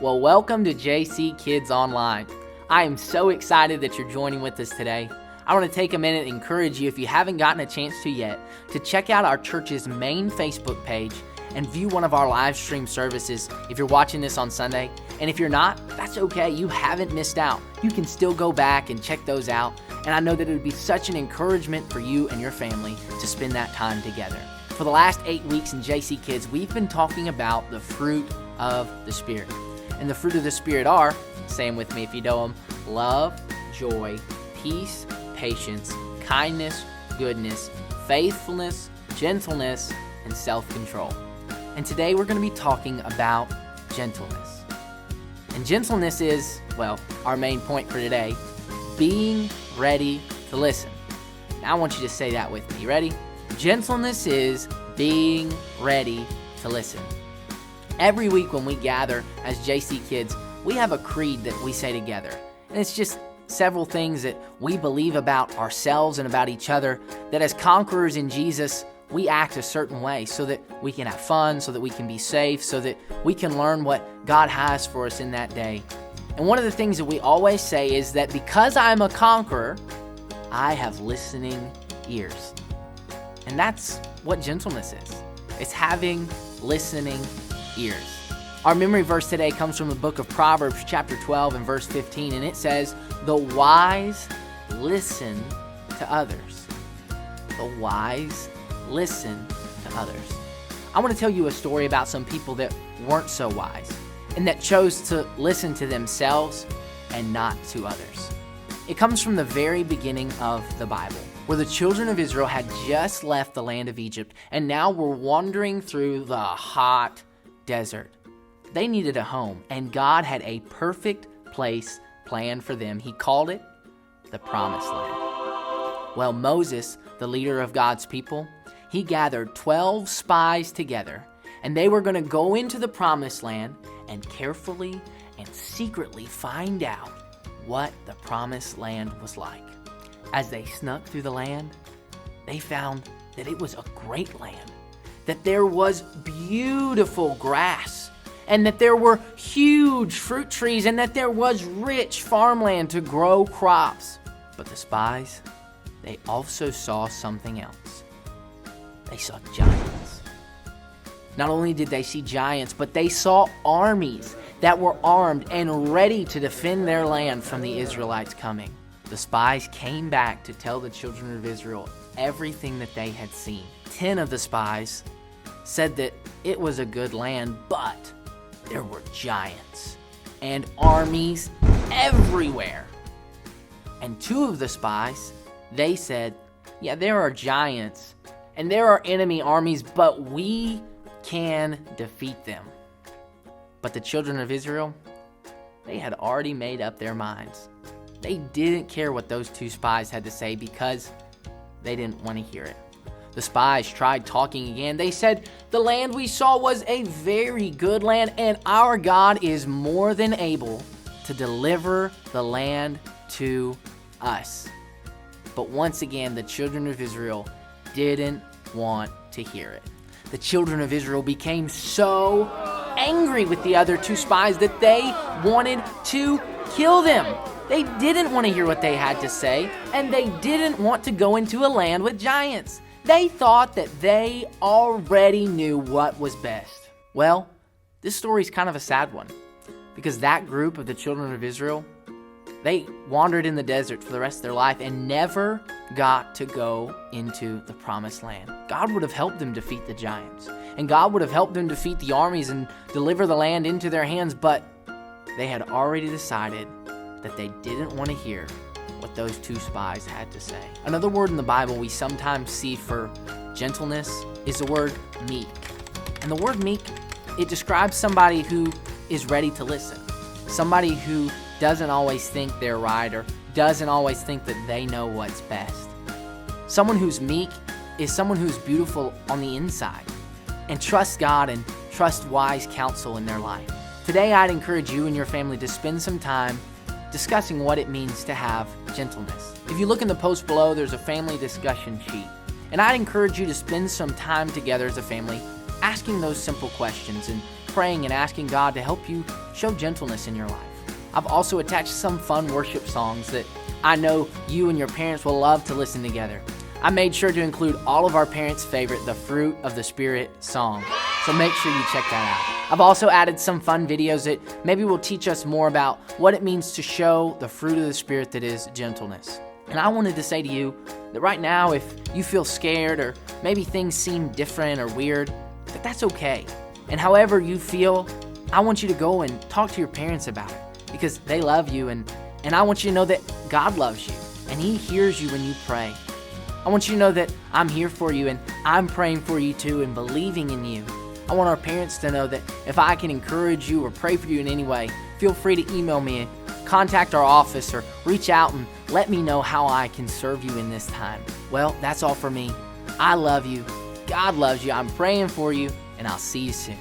Well, welcome to JC Kids Online. I am so excited that you're joining with us today. I want to take a minute and encourage you, if you haven't gotten a chance to yet, to check out our church's main Facebook page and view one of our live stream services if you're watching this on Sunday. And if you're not, that's okay. You haven't missed out. You can still go back and check those out. And I know that it would be such an encouragement for you and your family to spend that time together. For the last 8 weeks in JC Kids, we've been talking about the fruit of the Spirit. And the fruit of the Spirit are, say them with me if you know them, love, joy, peace, patience, kindness, goodness, faithfulness, gentleness, and self-control. And today we're going to be talking about gentleness. And gentleness is, well, our main point for today, being ready to listen. Now I want you to say that with me. Ready? Gentleness is being ready to listen. Every week when we gather as JC Kids, we have a creed that we say together. And it's just several things that we believe about ourselves and about each other, that as conquerors in Jesus, we act a certain way so that we can have fun, so that we can be safe, so that we can learn what God has for us in that day. And one of the things that we always say is that because I'm a conqueror, I have listening ears. And that's what gentleness is. It's having listening ears. Our memory verse today comes from the book of Proverbs, chapter 12 and verse 15, and it says, "The wise listen to others." The wise listen to others. I want to tell you a story about some people that weren't so wise and that chose to listen to themselves and not to others. It comes from the very beginning of the Bible, where the children of Israel had just left the land of Egypt and now were wandering through the hot desert. They needed a home, and God had a perfect place planned for them. He called it the Promised Land. Well, Moses, the leader of God's people, he gathered 12 spies together, and they were going to go into the Promised Land and carefully and secretly find out what the Promised Land was like. As they snuck through the land, they found that it was a great land, that there was beautiful grass, and that there were huge fruit trees, and that there was rich farmland to grow crops. But the spies, they also saw something else. They saw giants. Not only did they see giants, but they saw armies that were armed and ready to defend their land from the Israelites coming. The spies came back to tell the children of Israel everything that they had seen. 10 of the spies said that it was a good land, but there were giants and armies everywhere. And 2 of the spies, they said, yeah, there are giants and there are enemy armies, but we can defeat them. But the children of Israel, they had already made up their minds. They didn't care what those 2 spies had to say because they didn't want to hear it. The spies tried talking again. They said, the land we saw was a very good land, and our God is more than able to deliver the land to us. But once again, the children of Israel didn't want to hear it. The children of Israel became so angry with the other 2 spies that they wanted to kill them. They didn't want to hear what they had to say, and they didn't want to go into a land with giants. They thought that they already knew what was best. Well, this story is kind of a sad one, because that group of the children of Israel, they wandered in the desert for the rest of their life and never got to go into the Promised Land. God would have helped them defeat the giants, and God would have helped them defeat the armies and deliver the land into their hands, but they had already decided that they didn't want to hear what those 2 spies had to say. Another word in the Bible we sometimes see for gentleness is the word meek. And the word meek, it describes somebody who is ready to listen. Somebody who doesn't always think they're right or doesn't always think that they know what's best. Someone who's meek is someone who's beautiful on the inside and trusts God and trusts wise counsel in their life. Today, I'd encourage you and your family to spend some time discussing what it means to have gentleness. If you look in the post below, there's a family discussion sheet. And I'd encourage you to spend some time together as a family asking those simple questions and praying and asking God to help you show gentleness in your life. I've also attached some fun worship songs that I know you and your parents will love to listen together. I made sure to include all of our parents' favorite, the Fruit of the Spirit song. So make sure you check that out. I've also added some fun videos that maybe will teach us more about what it means to show the fruit of the Spirit that is gentleness. And I wanted to say to you that right now, if you feel scared or maybe things seem different or weird, that's okay. And however you feel, I want you to go and talk to your parents about it because they love you, and I want you to know that God loves you and He hears you when you pray. I want you to know that I'm here for you and I'm praying for you too and believing in you. I want our parents to know that if I can encourage you or pray for you in any way, feel free to email me and contact our office or reach out and let me know how I can serve you in this time. Well, that's all for me. I love you. God loves you. I'm praying for you, and I'll see you soon.